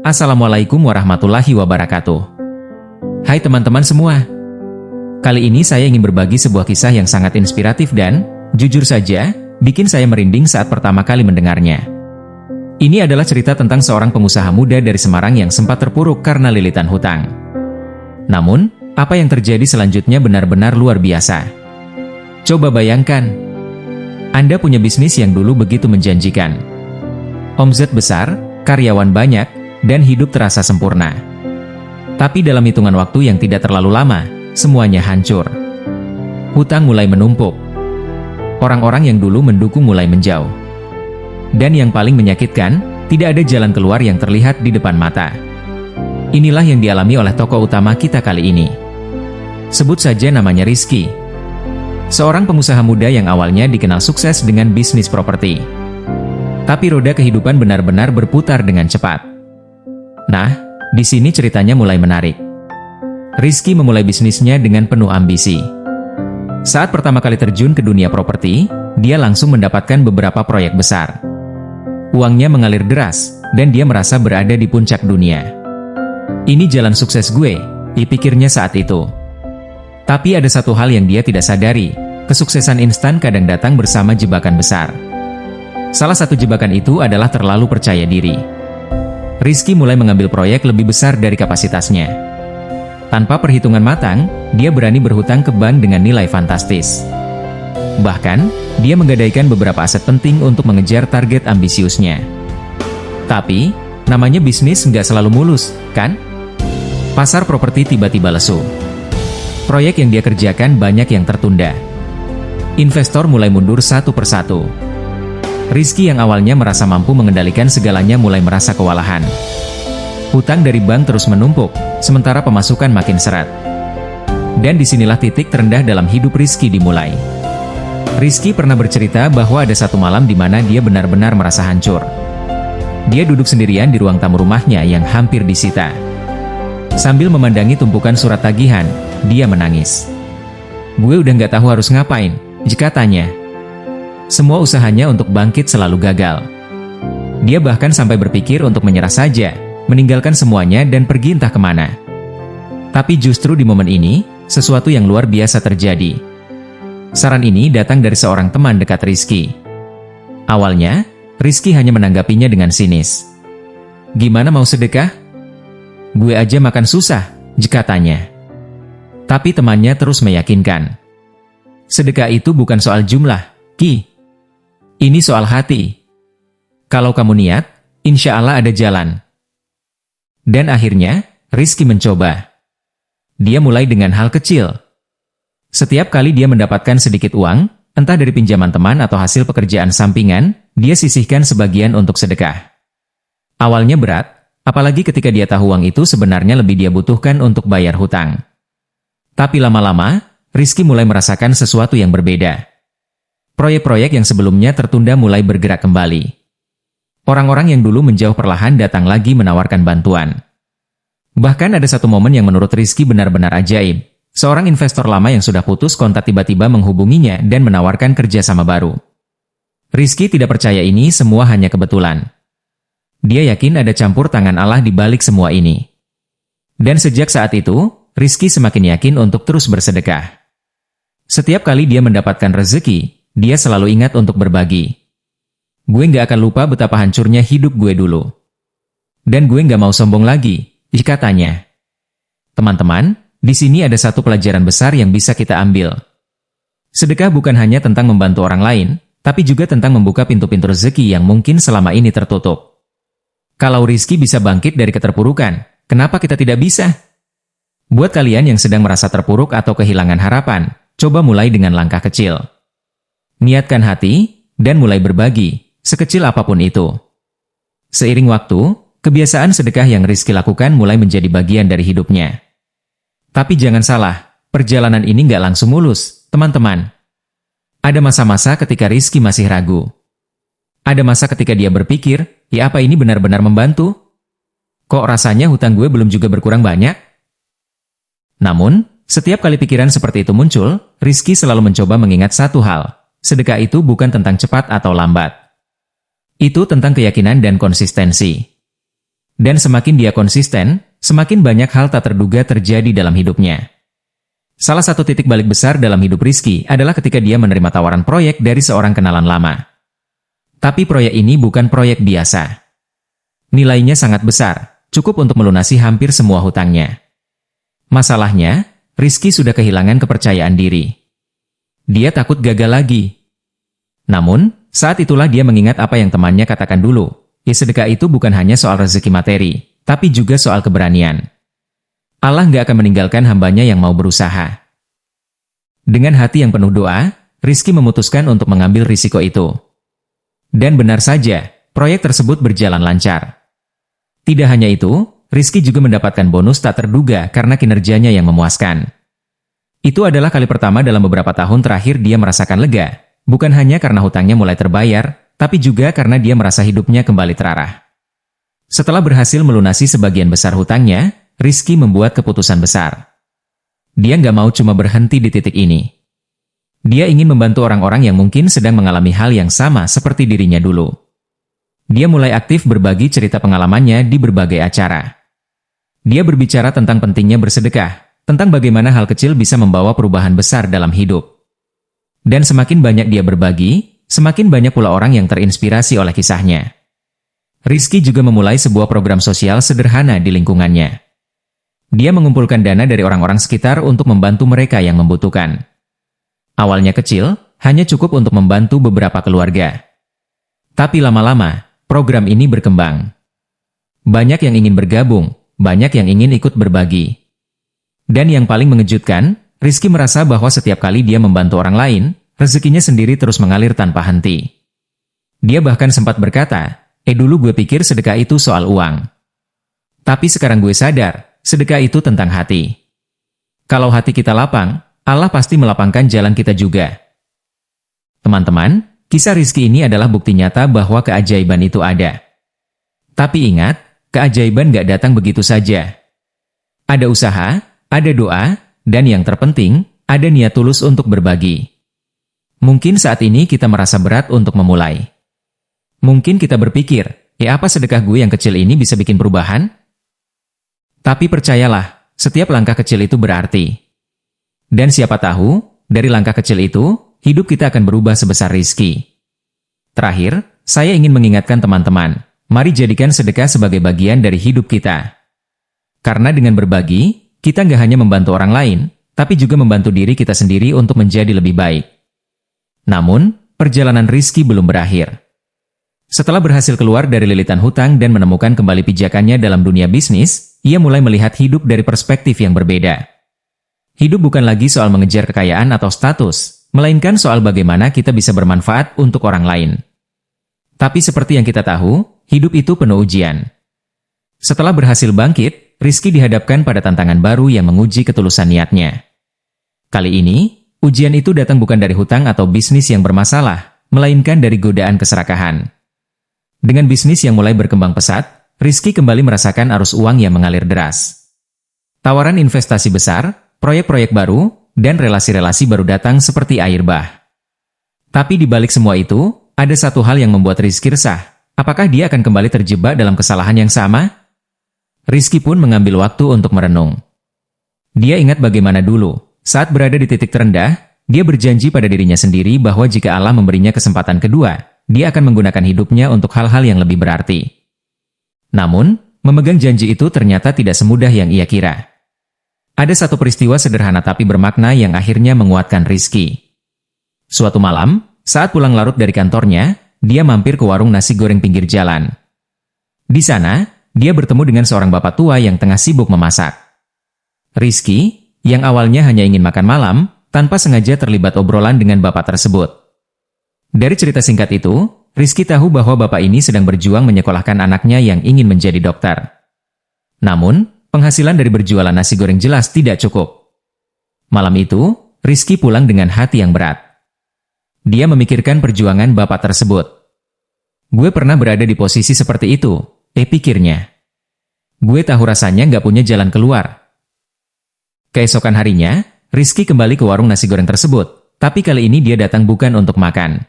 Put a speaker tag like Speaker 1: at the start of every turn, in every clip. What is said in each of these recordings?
Speaker 1: Assalamualaikum warahmatullahi wabarakatuh. Hai teman-teman semua. Kali ini saya ingin berbagi sebuah kisah yang sangat inspiratif dan, jujur saja, bikin saya merinding saat pertama kali mendengarnya. Ini adalah cerita tentang seorang pengusaha muda dari Semarang yang sempat terpuruk karena lilitan hutang. Namun, apa yang terjadi selanjutnya benar-benar luar biasa. Coba bayangkan, Anda punya bisnis yang dulu begitu menjanjikan. Omzet besar, karyawan banyak, dan hidup terasa sempurna. Tapi dalam hitungan waktu yang tidak terlalu lama, semuanya hancur. Hutang mulai menumpuk. Orang-orang yang dulu mendukung mulai menjauh. Dan yang paling menyakitkan, tidak ada jalan keluar yang terlihat di depan mata. Inilah yang dialami oleh tokoh utama kita kali ini. Sebut saja namanya Rizky. Seorang pengusaha muda yang awalnya dikenal sukses dengan bisnis properti. Tapi roda kehidupan benar-benar berputar dengan cepat. Nah, di sini ceritanya mulai menarik. Rizky memulai bisnisnya dengan penuh ambisi. Saat pertama kali terjun ke dunia properti, dia langsung mendapatkan beberapa proyek besar. Uangnya mengalir deras, dan dia merasa berada di puncak dunia. Ini jalan sukses gue, dipikirnya saat itu. Tapi ada satu hal yang dia tidak sadari, kesuksesan instan kadang datang bersama jebakan besar. Salah satu jebakan itu adalah terlalu percaya diri. Rizky mulai mengambil proyek lebih besar dari kapasitasnya. Tanpa perhitungan matang, dia berani berhutang ke bank dengan nilai fantastis. Bahkan, dia menggadaikan beberapa aset penting untuk mengejar target ambisiusnya. Tapi, namanya bisnis nggak selalu mulus, kan? Pasar properti tiba-tiba lesu. Proyek yang dia kerjakan banyak yang tertunda. Investor mulai mundur satu persatu. Rizky yang awalnya merasa mampu mengendalikan segalanya mulai merasa kewalahan. Hutang dari bank terus menumpuk, sementara pemasukan makin seret. Dan disinilah titik terendah dalam hidup Rizky dimulai. Rizky pernah bercerita bahwa ada satu malam di mana dia benar-benar merasa hancur. Dia duduk sendirian di ruang tamu rumahnya yang hampir disita. Sambil memandangi tumpukan surat tagihan, dia menangis. Gue udah nggak tahu harus ngapain, katanya. Semua usahanya untuk bangkit selalu gagal. Dia bahkan sampai berpikir untuk menyerah saja, meninggalkan semuanya dan pergi entah kemana. Tapi justru di momen ini, sesuatu yang luar biasa terjadi. Saran ini datang dari seorang teman dekat Rizky. Awalnya, Rizky hanya menanggapinya dengan sinis. Gimana mau sedekah? Gue aja makan susah, katanya. Tapi temannya terus meyakinkan. Sedekah itu bukan soal jumlah, Ki. Ini soal hati. Kalau kamu niat, insya Allah ada jalan. Dan akhirnya, Rizky mencoba. Dia mulai dengan hal kecil. Setiap kali dia mendapatkan sedikit uang, entah dari pinjaman teman atau hasil pekerjaan sampingan, dia sisihkan sebagian untuk sedekah. Awalnya berat, apalagi ketika dia tahu uang itu sebenarnya lebih dia butuhkan untuk bayar hutang. Tapi lama-lama, Rizky mulai merasakan sesuatu yang berbeda. Proyek-proyek yang sebelumnya tertunda mulai bergerak kembali. Orang-orang yang dulu menjauh perlahan datang lagi menawarkan bantuan. Bahkan ada satu momen yang menurut Rizky benar-benar ajaib. Seorang investor lama yang sudah putus kontak tiba-tiba menghubunginya dan menawarkan kerjasama baru. Rizky tidak percaya ini semua hanya kebetulan. Dia yakin ada campur tangan Allah di balik semua ini. Dan sejak saat itu, Rizky semakin yakin untuk terus bersedekah. Setiap kali dia mendapatkan rezeki, dia selalu ingat untuk berbagi. Gue nggak akan lupa betapa hancurnya hidup gue dulu. Dan gue nggak mau sombong lagi, katanya. Teman-teman, di sini ada satu pelajaran besar yang bisa kita ambil. Sedekah bukan hanya tentang membantu orang lain, tapi juga tentang membuka pintu-pintu rezeki yang mungkin selama ini tertutup. Kalau Rizky bisa bangkit dari keterpurukan, kenapa kita tidak bisa? Buat kalian yang sedang merasa terpuruk atau kehilangan harapan, coba mulai dengan langkah kecil. Niatkan hati, dan mulai berbagi, sekecil apapun itu. Seiring waktu, kebiasaan sedekah yang Rizky lakukan mulai menjadi bagian dari hidupnya. Tapi jangan salah, perjalanan ini nggak langsung mulus, teman-teman. Ada masa-masa ketika Rizky masih ragu. Ada masa ketika dia berpikir, ya apa ini benar-benar membantu? Kok rasanya hutang gue belum juga berkurang banyak? Namun, setiap kali pikiran seperti itu muncul, Rizky selalu mencoba mengingat satu hal. Sedekah itu bukan tentang cepat atau lambat. Itu tentang keyakinan dan konsistensi. Dan semakin dia konsisten, semakin banyak hal tak terduga terjadi dalam hidupnya. Salah satu titik balik besar dalam hidup Rizky adalah ketika dia menerima tawaran proyek dari seorang kenalan lama. Tapi proyek ini bukan proyek biasa. Nilainya sangat besar, cukup untuk melunasi hampir semua hutangnya. Masalahnya, Rizky sudah kehilangan kepercayaan diri. Dia takut gagal lagi. Namun, saat itulah dia mengingat apa yang temannya katakan dulu. Sedekah itu bukan hanya soal rezeki materi, tapi juga soal keberanian. Allah nggak akan meninggalkan hambanya yang mau berusaha. Dengan hati yang penuh doa, Rizky memutuskan untuk mengambil risiko itu. Dan benar saja, proyek tersebut berjalan lancar. Tidak hanya itu, Rizky juga mendapatkan bonus tak terduga karena kinerjanya yang memuaskan. Itu adalah kali pertama dalam beberapa tahun terakhir dia merasakan lega, bukan hanya karena hutangnya mulai terbayar, tapi juga karena dia merasa hidupnya kembali terarah. Setelah berhasil melunasi sebagian besar hutangnya, Rizky membuat keputusan besar. Dia nggak mau cuma berhenti di titik ini. Dia ingin membantu orang-orang yang mungkin sedang mengalami hal yang sama seperti dirinya dulu. Dia mulai aktif berbagi cerita pengalamannya di berbagai acara. Dia berbicara tentang pentingnya bersedekah, tentang bagaimana hal kecil bisa membawa perubahan besar dalam hidup. Dan semakin banyak dia berbagi, semakin banyak pula orang yang terinspirasi oleh kisahnya. Rizky juga memulai sebuah program sosial sederhana di lingkungannya. Dia mengumpulkan dana dari orang-orang sekitar untuk membantu mereka yang membutuhkan. Awalnya kecil, hanya cukup untuk membantu beberapa keluarga. Tapi lama-lama, program ini berkembang. Banyak yang ingin bergabung, banyak yang ingin ikut berbagi. Dan yang paling mengejutkan, Rizky merasa bahwa setiap kali dia membantu orang lain, rezekinya sendiri terus mengalir tanpa henti. Dia bahkan sempat berkata, dulu gue pikir sedekah itu soal uang. Tapi sekarang gue sadar, sedekah itu tentang hati. Kalau hati kita lapang, Allah pasti melapangkan jalan kita juga. Teman-teman, kisah Rizky ini adalah bukti nyata bahwa keajaiban itu ada. Tapi ingat, keajaiban gak datang begitu saja. Ada usaha, ada doa, dan yang terpenting, ada niat tulus untuk berbagi. Mungkin saat ini kita merasa berat untuk memulai. Mungkin kita berpikir, apa sedekah gue yang kecil ini bisa bikin perubahan? Tapi percayalah, setiap langkah kecil itu berarti. Dan siapa tahu, dari langkah kecil itu, hidup kita akan berubah sebesar Rizky. Terakhir, saya ingin mengingatkan teman-teman, mari jadikan sedekah sebagai bagian dari hidup kita. Karena dengan berbagi, kita nggak hanya membantu orang lain, tapi juga membantu diri kita sendiri untuk menjadi lebih baik. Namun, perjalanan Rizky belum berakhir. Setelah berhasil keluar dari lilitan hutang dan menemukan kembali pijakannya dalam dunia bisnis, ia mulai melihat hidup dari perspektif yang berbeda. Hidup bukan lagi soal mengejar kekayaan atau status, melainkan soal bagaimana kita bisa bermanfaat untuk orang lain. Tapi seperti yang kita tahu, hidup itu penuh ujian. Setelah berhasil bangkit, Rizky dihadapkan pada tantangan baru yang menguji ketulusan niatnya. Kali ini, ujian itu datang bukan dari hutang atau bisnis yang bermasalah, melainkan dari godaan keserakahan. Dengan bisnis yang mulai berkembang pesat, Rizky kembali merasakan arus uang yang mengalir deras. Tawaran investasi besar, proyek-proyek baru, dan relasi-relasi baru datang seperti air bah. Tapi di balik semua itu, ada satu hal yang membuat Rizky resah. Apakah dia akan kembali terjebak dalam kesalahan yang sama? Rizky pun mengambil waktu untuk merenung. Dia ingat bagaimana dulu, saat berada di titik terendah, dia berjanji pada dirinya sendiri bahwa jika Allah memberinya kesempatan kedua, dia akan menggunakan hidupnya untuk hal-hal yang lebih berarti. Namun, memegang janji itu ternyata tidak semudah yang ia kira. Ada satu peristiwa sederhana tapi bermakna yang akhirnya menguatkan Rizky. Suatu malam, saat pulang larut dari kantornya, dia mampir ke warung nasi goreng pinggir jalan. Di sana, dia bertemu dengan seorang bapak tua yang tengah sibuk memasak. Rizky, yang awalnya hanya ingin makan malam, tanpa sengaja terlibat obrolan dengan bapak tersebut. Dari cerita singkat itu, Rizky tahu bahwa bapak ini sedang berjuang menyekolahkan anaknya yang ingin menjadi dokter. Namun, penghasilan dari berjualan nasi goreng jelas tidak cukup. Malam itu, Rizky pulang dengan hati yang berat. Dia memikirkan perjuangan bapak tersebut. Gue pernah berada di posisi seperti itu, pikirnya. Gue tahu rasanya nggak punya jalan keluar. Keesokan harinya, Rizky kembali ke warung nasi goreng tersebut, tapi kali ini dia datang bukan untuk makan.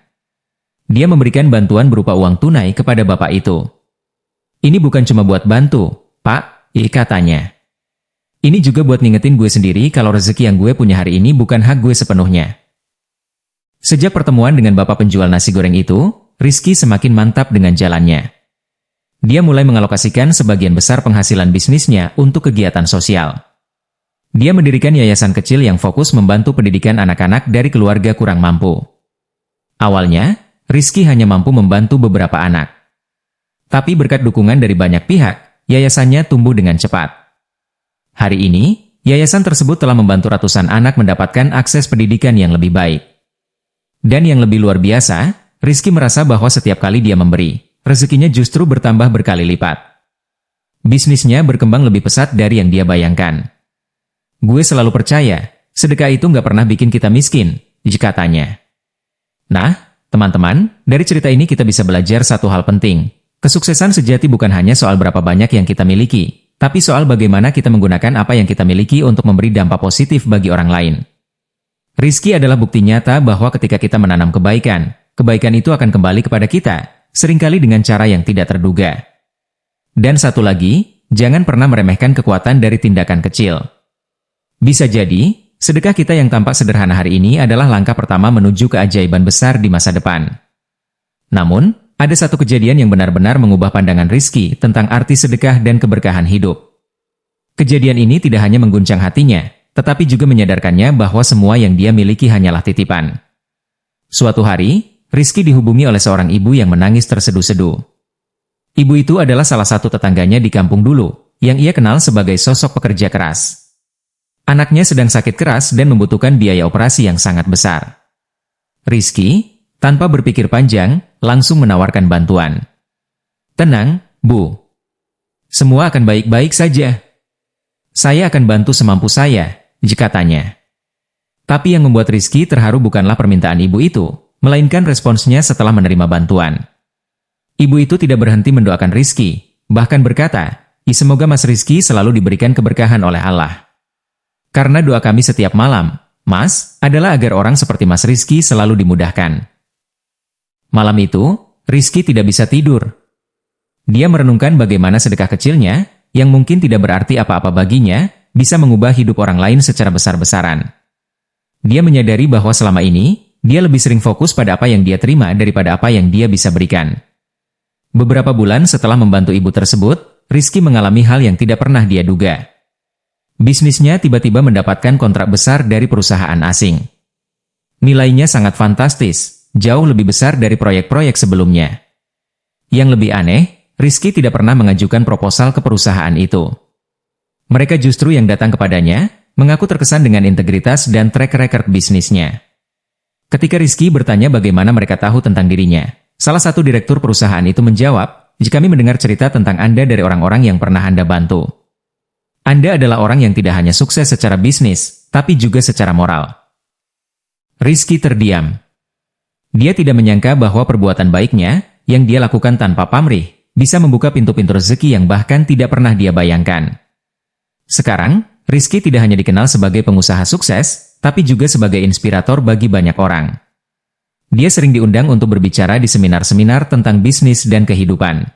Speaker 1: Dia memberikan bantuan berupa uang tunai kepada bapak itu. Ini bukan cuma buat bantu, Pak, katanya. Ini juga buat ngingetin gue sendiri kalau rezeki yang gue punya hari ini bukan hak gue sepenuhnya. Sejak pertemuan dengan bapak penjual nasi goreng itu, Rizky semakin mantap dengan jalannya. Dia mulai mengalokasikan sebagian besar penghasilan bisnisnya untuk kegiatan sosial. Dia mendirikan yayasan kecil yang fokus membantu pendidikan anak-anak dari keluarga kurang mampu. Awalnya, Rizky hanya mampu membantu beberapa anak. Tapi berkat dukungan dari banyak pihak, yayasannya tumbuh dengan cepat. Hari ini, yayasan tersebut telah membantu ratusan anak mendapatkan akses pendidikan yang lebih baik. Dan yang lebih luar biasa, Rizky merasa bahwa setiap kali dia memberi, rezekinya justru bertambah berkali lipat. Bisnisnya berkembang lebih pesat dari yang dia bayangkan. Gue selalu percaya, sedekah itu nggak pernah bikin kita miskin, katanya. Nah, teman-teman, dari cerita ini kita bisa belajar satu hal penting. Kesuksesan sejati bukan hanya soal berapa banyak yang kita miliki, tapi soal bagaimana kita menggunakan apa yang kita miliki untuk memberi dampak positif bagi orang lain. Rizky adalah bukti nyata bahwa ketika kita menanam kebaikan, kebaikan itu akan kembali kepada kita, seringkali dengan cara yang tidak terduga. Dan satu lagi, jangan pernah meremehkan kekuatan dari tindakan kecil. Bisa jadi, sedekah kita yang tampak sederhana hari ini adalah langkah pertama menuju keajaiban besar di masa depan. Namun, ada satu kejadian yang benar-benar mengubah pandangan Rizky tentang arti sedekah dan keberkahan hidup. Kejadian ini tidak hanya mengguncang hatinya, tetapi juga menyadarkannya bahwa semua yang dia miliki hanyalah titipan. Suatu hari, Rizky dihubungi oleh seorang ibu yang menangis terseduh-seduh. Ibu itu adalah salah satu tetangganya di kampung dulu, yang ia kenal sebagai sosok pekerja keras. Anaknya sedang sakit keras dan membutuhkan biaya operasi yang sangat besar. Rizky, tanpa berpikir panjang, langsung menawarkan bantuan. Tenang, Bu. Semua akan baik-baik saja. Saya akan bantu semampu saya, katanya. Tapi yang membuat Rizky terharu bukanlah permintaan ibu itu, melainkan responsnya setelah menerima bantuan. Ibu itu tidak berhenti mendoakan Rizky, bahkan berkata, semoga Mas Rizky selalu diberikan keberkahan oleh Allah. Karena doa kami setiap malam, Mas, adalah agar orang seperti Mas Rizky selalu dimudahkan. Malam itu, Rizky tidak bisa tidur. Dia merenungkan bagaimana sedekah kecilnya, yang mungkin tidak berarti apa-apa baginya, bisa mengubah hidup orang lain secara besar-besaran. Dia menyadari bahwa selama ini, dia lebih sering fokus pada apa yang dia terima daripada apa yang dia bisa berikan. Beberapa bulan setelah membantu ibu tersebut, Rizky mengalami hal yang tidak pernah dia duga. Bisnisnya tiba-tiba mendapatkan kontrak besar dari perusahaan asing. Nilainya sangat fantastis, jauh lebih besar dari proyek-proyek sebelumnya. Yang lebih aneh, Rizky tidak pernah mengajukan proposal ke perusahaan itu. Mereka justru yang datang kepadanya, mengaku terkesan dengan integritas dan track record bisnisnya. Ketika Rizky bertanya bagaimana mereka tahu tentang dirinya, salah satu direktur perusahaan itu menjawab, "Jika kami mendengar cerita tentang Anda dari orang-orang yang pernah Anda bantu. Anda adalah orang yang tidak hanya sukses secara bisnis, tapi juga secara moral." Rizky terdiam. Dia tidak menyangka bahwa perbuatan baiknya, yang dia lakukan tanpa pamrih, bisa membuka pintu-pintu rezeki yang bahkan tidak pernah dia bayangkan. Sekarang, Rizky tidak hanya dikenal sebagai pengusaha sukses, tapi juga sebagai inspirator bagi banyak orang. Dia sering diundang untuk berbicara di seminar-seminar tentang bisnis dan kehidupan.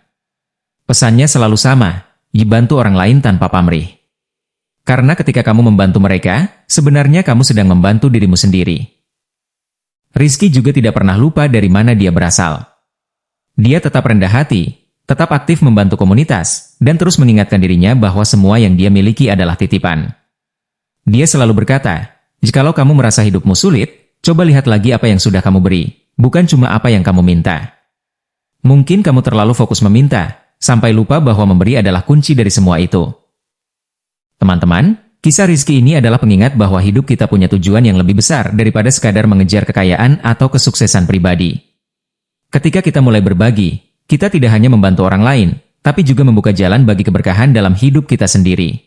Speaker 1: Pesannya selalu sama, dibantu orang lain tanpa pamrih. Karena ketika kamu membantu mereka, sebenarnya kamu sedang membantu dirimu sendiri. Rizky juga tidak pernah lupa dari mana dia berasal. Dia tetap rendah hati, tetap aktif membantu komunitas, dan terus mengingatkan dirinya bahwa semua yang dia miliki adalah titipan. Dia selalu berkata, "Jikalau kamu merasa hidupmu sulit, coba lihat lagi apa yang sudah kamu beri, bukan cuma apa yang kamu minta." Mungkin kamu terlalu fokus meminta, sampai lupa bahwa memberi adalah kunci dari semua itu. Teman-teman, kisah Rizky ini adalah pengingat bahwa hidup kita punya tujuan yang lebih besar daripada sekadar mengejar kekayaan atau kesuksesan pribadi. Ketika kita mulai berbagi, kita tidak hanya membantu orang lain, tapi juga membuka jalan bagi keberkahan dalam hidup kita sendiri.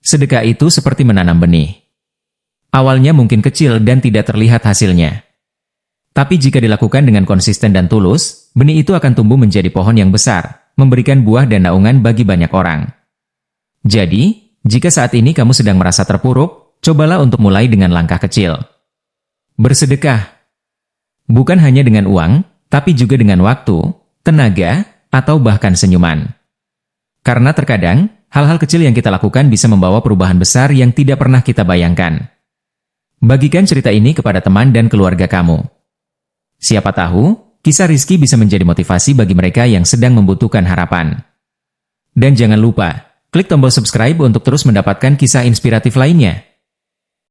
Speaker 1: Sedekah itu seperti menanam benih. Awalnya mungkin kecil dan tidak terlihat hasilnya. Tapi jika dilakukan dengan konsisten dan tulus, benih itu akan tumbuh menjadi pohon yang besar, memberikan buah dan naungan bagi banyak orang. Jadi, jika saat ini kamu sedang merasa terpuruk, cobalah untuk mulai dengan langkah kecil. Bersedekah. Bukan hanya dengan uang, tapi juga dengan waktu, tenaga, atau bahkan senyuman. Karena terkadang, hal-hal kecil yang kita lakukan bisa membawa perubahan besar yang tidak pernah kita bayangkan. Bagikan cerita ini kepada teman dan keluarga kamu. Siapa tahu, kisah Rizky bisa menjadi motivasi bagi mereka yang sedang membutuhkan harapan. Dan jangan lupa, klik tombol subscribe untuk terus mendapatkan kisah inspiratif lainnya.